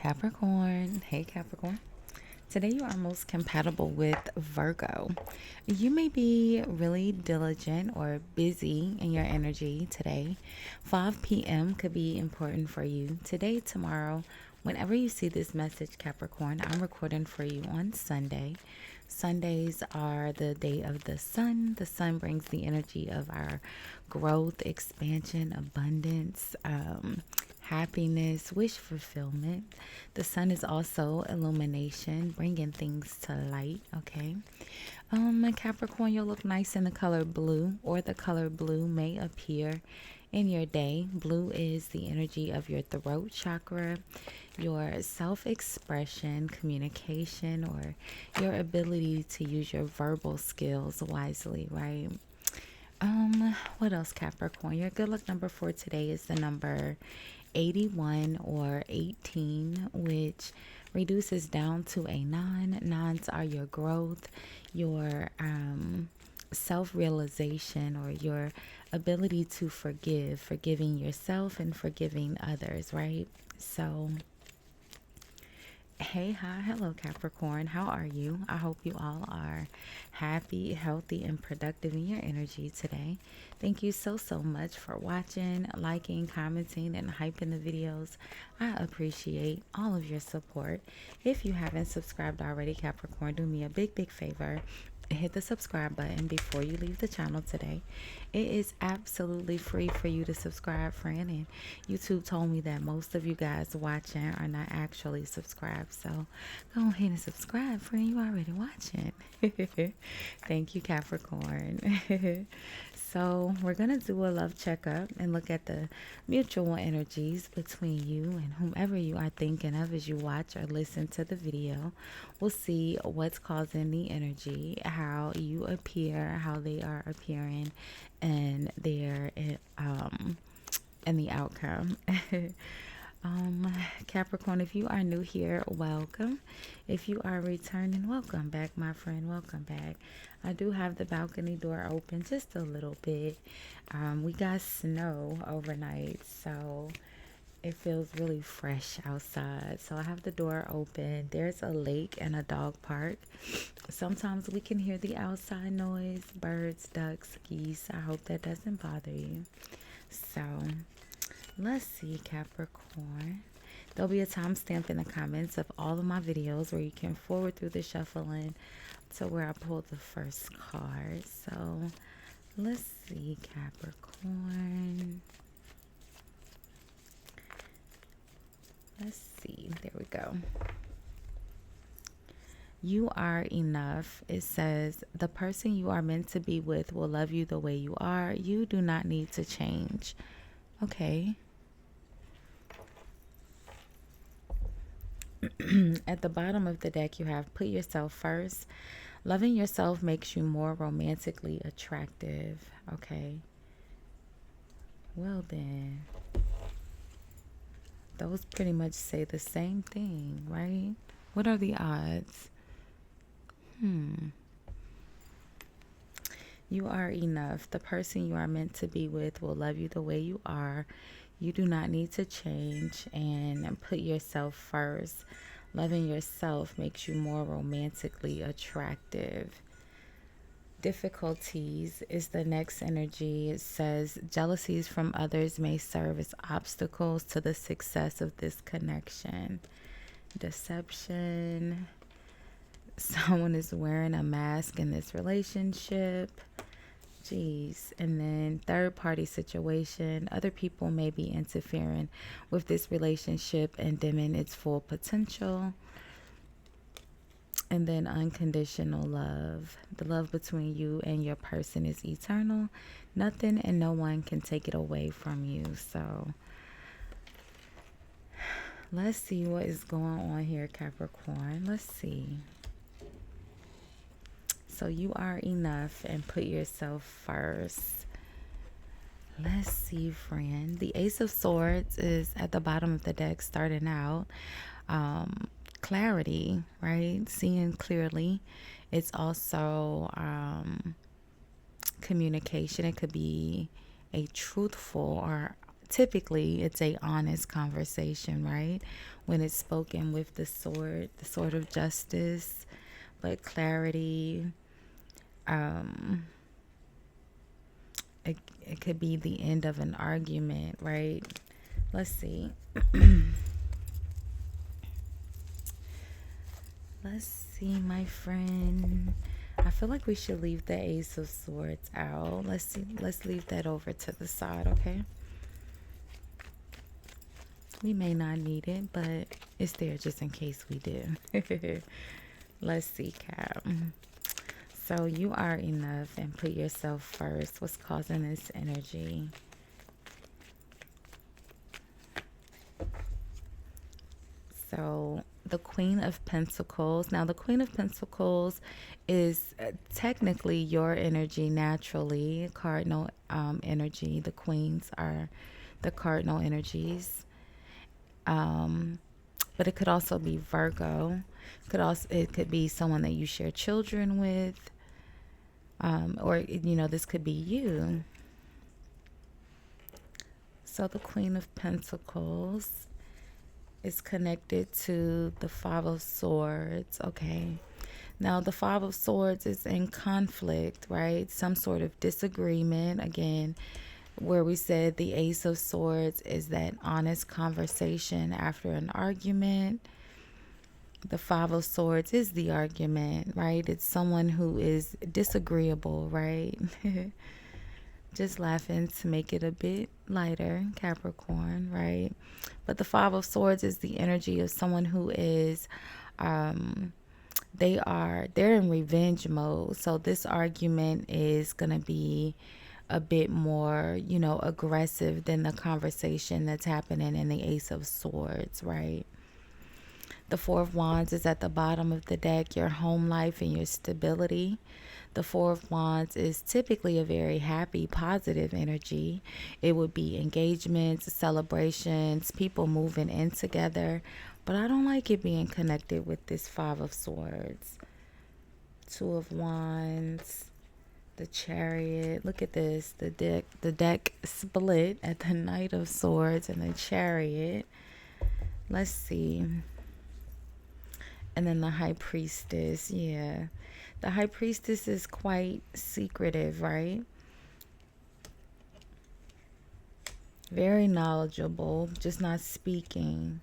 Capricorn. Hey, Capricorn. Today you are most compatible with Virgo. You may be really diligent or busy in your energy today. 5 p.m. could be important for you. Today, tomorrow, whenever you see this message, Capricorn, I'm recording for you on Sunday. Sundays are the day of the sun. The sun brings the energy of our growth, expansion, abundance, happiness, wish fulfillment. The sun is also illumination, bringing things to light. Okay. Capricorn, you'll look nice in the color blue, or the color blue may appear in your day. Blue is the energy of your throat chakra, your self-expression, communication, or your ability to use your verbal skills wisely, right? What else, Capricorn? Your good luck number for today is the number 81 or 18, which reduces down to a 9. Nines are your growth, your self-realization, or your ability to forgive, forgiving yourself and forgiving others, right? So hey, hi, hello, Capricorn. How are you? I hope you all are happy, healthy, and productive in your energy today. Thank you so much for watching, liking, commenting, and hyping the videos. I appreciate all of your support. If you haven't subscribed already, Capricorn, do me a big favor. Hit the subscribe button before you leave the channel today. It is absolutely free for you to subscribe, friend, and YouTube told me that most of you guys watching are not actually subscribed, so go ahead and subscribe, friend. You already watching. Thank you, Capricorn. So we're gonna do a love checkup and look at the mutual energies between you and whomever you are thinking of as you watch or listen to the video. We'll see what's causing the energy, how you appear, how they are appearing, and their and the outcome. Capricorn, if you are new here, welcome. If you are returning, welcome back, my friend. Welcome back. I do have the balcony door open just a little bit. We got snow overnight, so it feels really fresh outside. So I have the door open. There's a lake and a dog park. Sometimes we can hear the outside noise, birds, ducks, geese. I hope that doesn't bother you. So let's see, Capricorn. There'll be a timestamp in the comments of all of my videos where you can forward through the shuffling to where I pulled the first card. So let's see, Capricorn. Let's see. There we go. You are enough. It says the person you are meant to be with will love you the way you are. You do not need to change. Okay. At the bottom of the deck, you have put yourself first. Loving yourself makes you more romantically attractive. Okay. Well then. Those pretty much say the same thing, right? What are the odds? You are enough. The person you are meant to be with will love you the way you are. You do not need to change, and put yourself first. Loving yourself makes you more romantically attractive. Difficulties is the next energy. It says jealousies from others may serve as obstacles to the success of this connection. Deception. Someone is wearing a mask in this relationship. Jeez. And then third party situation. Other people may be interfering with this relationship and dimming its full potential. And then unconditional love. The love between you and your person is eternal. Nothing and no one can take it away from you. So let's see what is going on here, Capricorn. Let's see. So you are enough and put yourself first. Let's see, friend. The Ace of Swords is at the bottom of the deck starting out. Clarity, right? Seeing clearly. It's also communication. It could be a truthful or typically it's a honest conversation, right? When it's spoken with the sword of justice, but clarity. Um, it could be the end of an argument, right? Let's see. Let's see, my friend. I feel like we should leave the Ace of Swords out. Let's see. Let's leave that over to the side, okay? We may not need it, but it's there just in case we do. Let's see, Cap. So you are enough and put yourself first. What's causing this energy? So the Queen of Pentacles. Now the Queen of Pentacles is technically your energy naturally, cardinal energy. The queens are the cardinal energies. But it could also be Virgo. It could be someone that you share children with. Or this could be you. So the Queen of Pentacles is connected to the Five of Swords. Okay. Now the Five of Swords is in conflict, right? Some sort of disagreement. Again, where we said the Ace of Swords is that honest conversation after an argument. The Five of Swords is the argument, right? It's someone who is disagreeable, right? Just laughing to make it a bit lighter, Capricorn, right? But the Five of Swords is the energy of someone who is, they're in revenge mode. So this argument is going to be a bit more, aggressive than the conversation that's happening in the Ace of Swords, right? The Four of Wands is at the bottom of the deck, your home life and your stability. The Four of Wands is typically a very happy, positive energy. It would be engagements, celebrations, people moving in together. But I don't like it being connected with this Five of Swords. Two of Wands, the Chariot. Look at this. The deck split at the Knight of Swords and the Chariot. Let's see. And then the High Priestess. Yeah. The High Priestess is quite secretive, right? Very knowledgeable, just not speaking.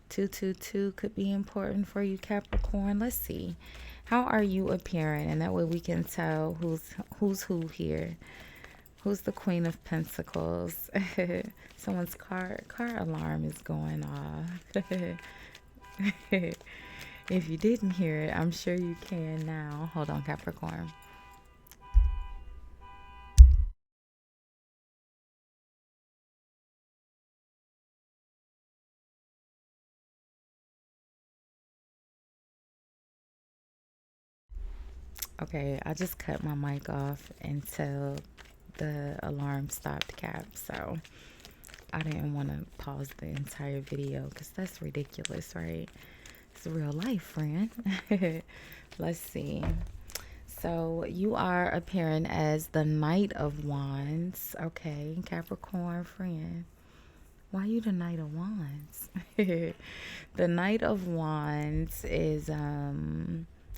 222 could be important for you, Capricorn. Let's see. How are you appearing? And that way we can tell who's who here. Who's the Queen of Pentacles? Someone's car alarm is going off. If you didn't hear it, I'm sure you can now. Hold on, Capricorn. Okay, I just cut my mic off until the alarm stopped, Cap. So I didn't want to pause the entire video because that's ridiculous, right? It's real life, friend. Let's see. So you are appearing as the Knight of Wands. Okay, Capricorn friend. Why you the Knight of Wands? The Knight of Wands is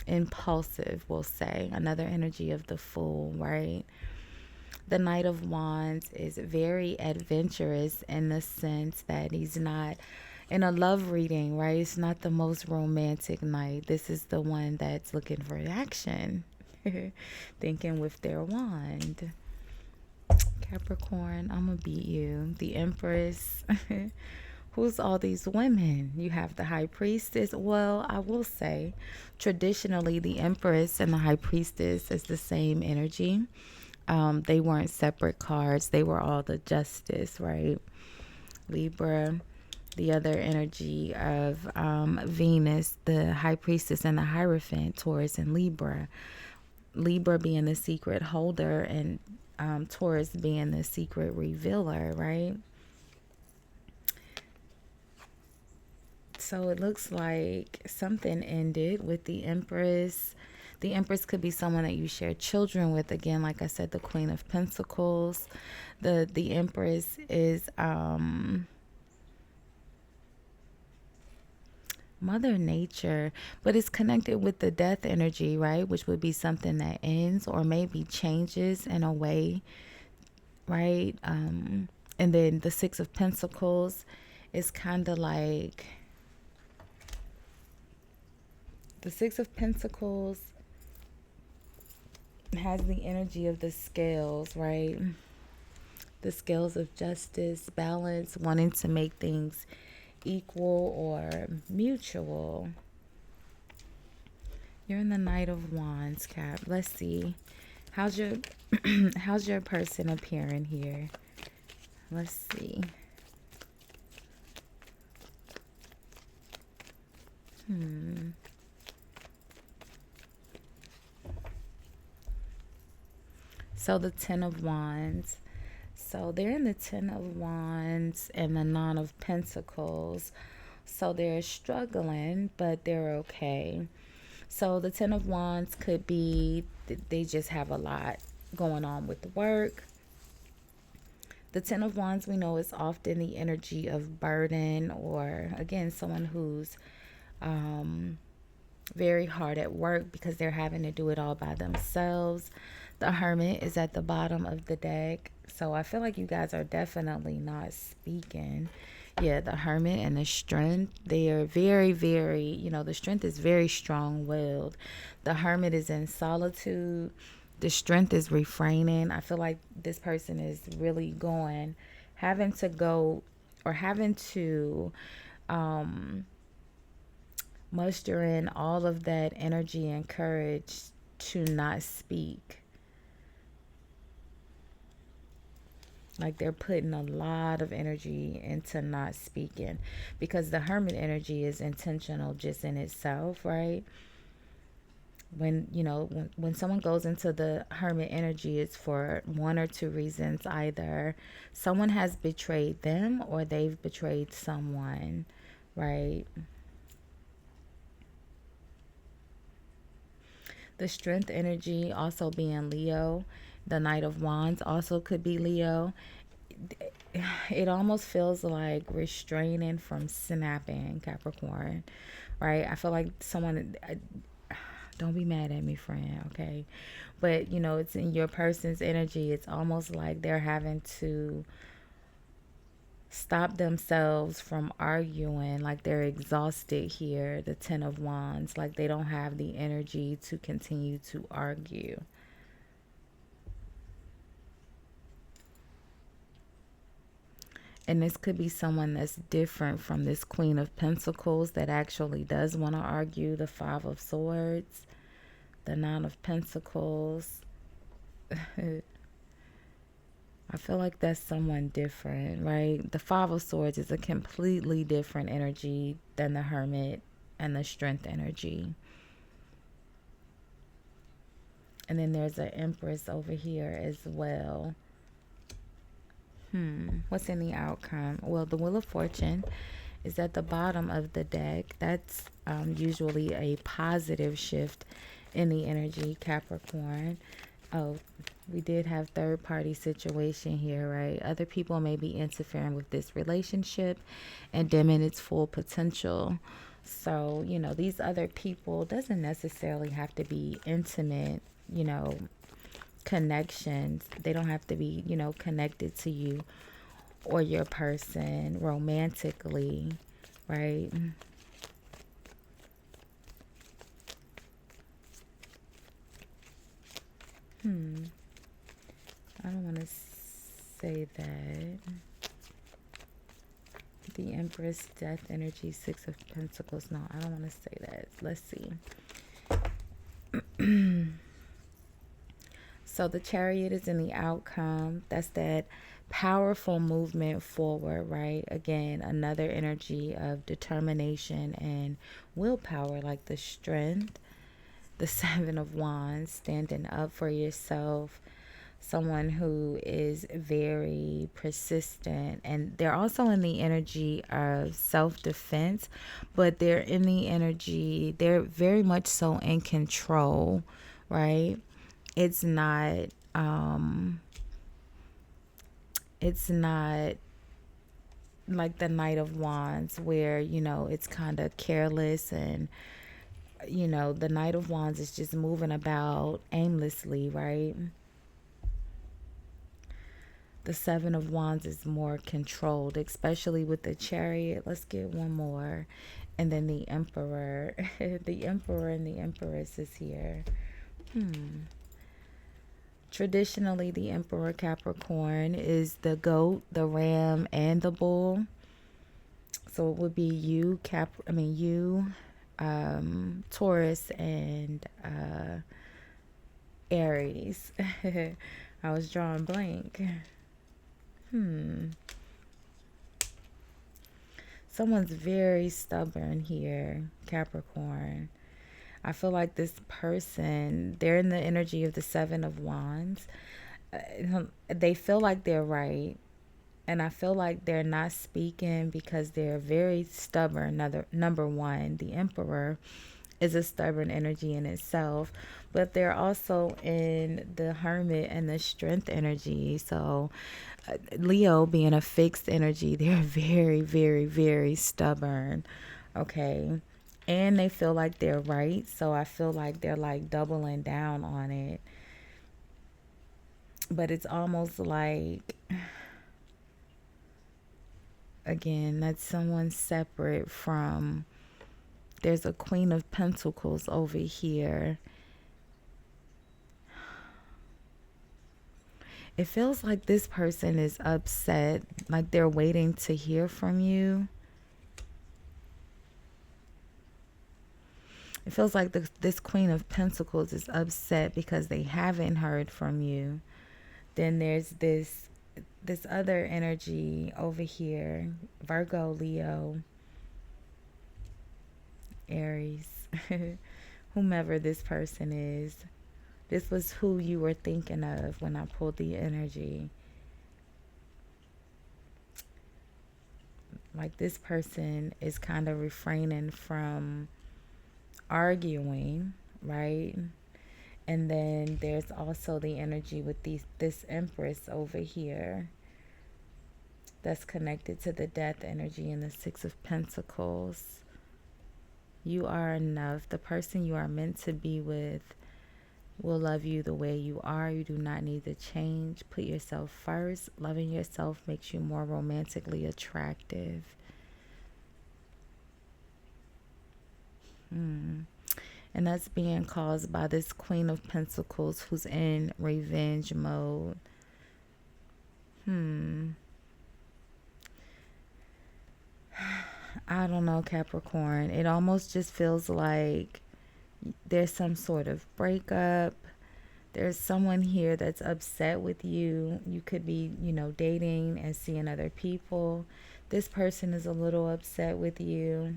impulsive, we'll say. Another energy of the Fool, right? The Knight of Wands is very adventurous in the sense that he's not in a love reading, right? It's not the most romantic knight. This is the one that's looking for action. Thinking with their wand. Capricorn, I'm gonna beat you. The Empress. Who's all these women? You have the High Priestess. Well, I will say, traditionally, the Empress and the High Priestess is the same energy. They weren't separate cards. They were all the Justice, right? Libra. The other energy of Venus, the High Priestess and the Hierophant, Taurus and Libra. Libra being the secret holder and Taurus being the secret revealer, right? So it looks like something ended with the Empress. The Empress could be someone that you share children with. Again, like I said, the Queen of Pentacles. The Empress is Mother Nature, but it's connected with the death energy, right? Which would be something that ends or maybe changes in a way, right? And then the Six of Pentacles is kind of like the Six of Pentacles has the energy of the scales, right? The scales of justice, balance, wanting to make things equal or mutual. You're in the Knight of Wands, Cap. Let's see. How's your how's your person appearing here? Let's see. So the Ten of Wands. So they're in the Ten of Wands and the Nine of Pentacles. So they're struggling, but they're okay. So the Ten of Wands could be they just have a lot going on with work. The Ten of Wands, we know, is often the energy of burden, or again, someone who's very hard at work because they're having to do it all by themselves. The Hermit is at the bottom of the deck. So I feel like you guys are definitely not speaking. Yeah, the Hermit and the Strength, they are very, very, the Strength is very strong-willed. The Hermit is in solitude. The Strength is refraining. I feel like this person is really having to muster in all of that energy and courage to not speak. Like they're putting a lot of energy into not speaking, because the Hermit energy is intentional just in itself, right? When someone goes into the Hermit energy, it's for one or two reasons. Either someone has betrayed them or they've betrayed someone, right? The Strength energy also being Leo. The Knight of Wands also could be Leo. It almost feels like restraining from snapping, Capricorn, right? I feel like someone, don't be mad at me, friend, okay? But, it's in your person's energy. It's almost like they're having to stop themselves from arguing, like they're exhausted here, the Ten of Wands, like they don't have the energy to continue to argue. And this could be someone that's different from this Queen of Pentacles that actually does want to argue. The Five of Swords, the Nine of Pentacles. I feel like that's someone different, right? The Five of Swords is a completely different energy than the Hermit and the Strength energy. And then there's an Empress over here as well. What's in the outcome? Well, the Wheel of Fortune is at the bottom of the deck. That's usually a positive shift in the energy, Capricorn. Oh, we did have third party situation here, right? Other people may be interfering with this relationship and dimming its full potential. So, these other people doesn't necessarily have to be intimate, connections. They don't have to be, connected to you or your person romantically, right? I don't want to say that. The Empress, Death energy, Six of Pentacles. No, I don't want to say that. Let's see. So the Chariot is in the outcome. That's that powerful movement forward, right? Again, another energy of determination and willpower, like the Strength. The Seven of Wands, standing up for yourself. someone who is very persistent, and they're also in the energy of self-defense, but they're in the energy, they're very much so in control, right? It's not it's not like the Knight of Wands where, it's kind of careless, and the Knight of Wands is just moving about aimlessly, right? The Seven of Wands is more controlled, especially with the Chariot. Let's get one more. And then the Emperor. The Emperor and the Empress is here. Traditionally, the Emperor Capricorn is the goat, the ram, and the bull. So it would be Taurus, and Aries. I was drawing blank. Someone's very stubborn here, Capricorn. I feel like this person, they're in the energy of the Seven of Wands. They feel like they're right. And I feel like they're not speaking because they're very stubborn. Number one, the Emperor is a stubborn energy in itself, but they're also in the Hermit and the Strength energy. So Leo being a fixed energy, they're very, very, very stubborn. Okay. And they feel like they're right. So I feel like they're like doubling down on it. But it's almost like, again, that's someone separate from, there's a Queen of Pentacles over here. It feels like this person is upset, like they're waiting to hear from you. It feels like this Queen of Pentacles is upset because they haven't heard from you. Then there's this other energy over here, Virgo, Leo, Aries, whomever this person is. This was who you were thinking of when I pulled the energy. Like this person is kind of refraining from arguing, right? And then there's also the energy with this Empress over here that's connected to the Death energy and the Six of Pentacles. You are enough. The person you are meant to be with will love you the way you are. You do not need to change. Put yourself first. Loving yourself makes you more romantically attractive. And that's being caused by this Queen of Pentacles who's in revenge mode. I don't know, Capricorn. It almost just feels like there's some sort of breakup. There's someone here that's upset with you. You could be, dating and seeing other people. This person is a little upset with you.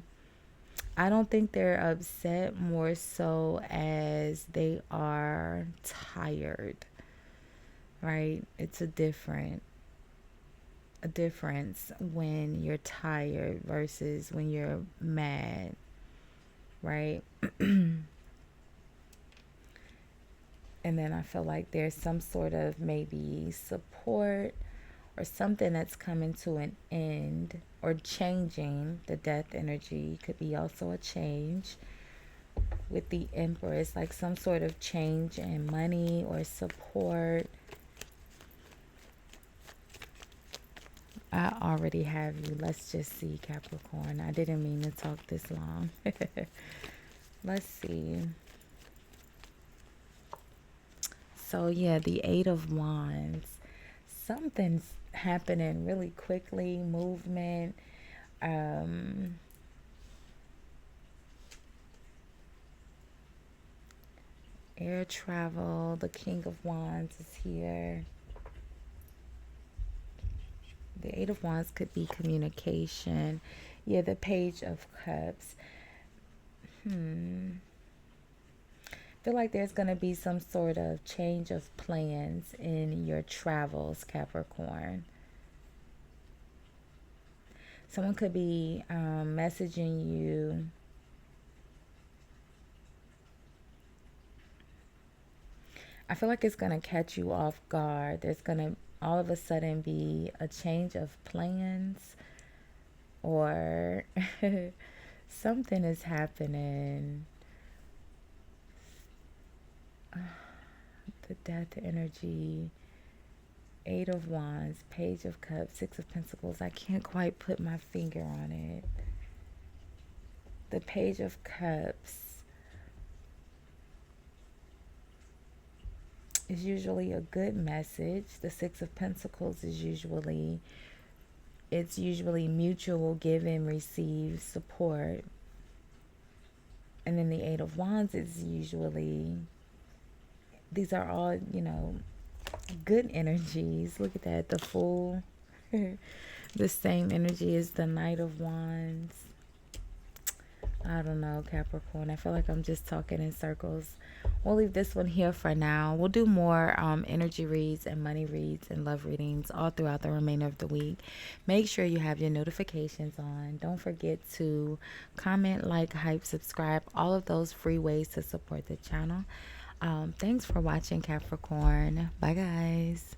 I don't think they're upset, more so as they are tired, right? It's a difference when you're tired versus when you're mad, right? And then I feel like there's some sort of maybe support or something that's coming to an end or changing. The Death energy could be also a change with the Empress, like some sort of change in money or support. I already have you. Let's just see, Capricorn. I didn't mean to talk this long. Let's see. So yeah, the Eight of Wands. Something's happening really quickly. Movement. Air travel. The King of Wands is here. The Eight of Wands could be communication. Yeah, the Page of Cups. Feel like there's going to be some sort of change of plans in your travels, Capricorn. Someone could be messaging you. I feel like it's going to catch you off guard. There's going to all of a sudden be a change of plans, or something is happening. The death energy, Eight of Wands, Page of Cups, Six of Pentacles. I can't quite put my finger on it. The Page of Cups is usually a good message. The Six of Pentacles is usually mutual give and receive support. And then the Eight of Wands is usually, these are all, good energies. Look at that, the Fool. The same energy as the Knight of Wands. I don't know, Capricorn. I feel like I'm just talking in circles. We'll leave this one here for now. We'll do more energy reads and money reads and love readings all throughout the remainder of the week. Make sure you have your notifications on. Don't forget to comment, like, hype, subscribe. All of those free ways to support the channel. Thanks for watching, Capricorn. Bye, guys.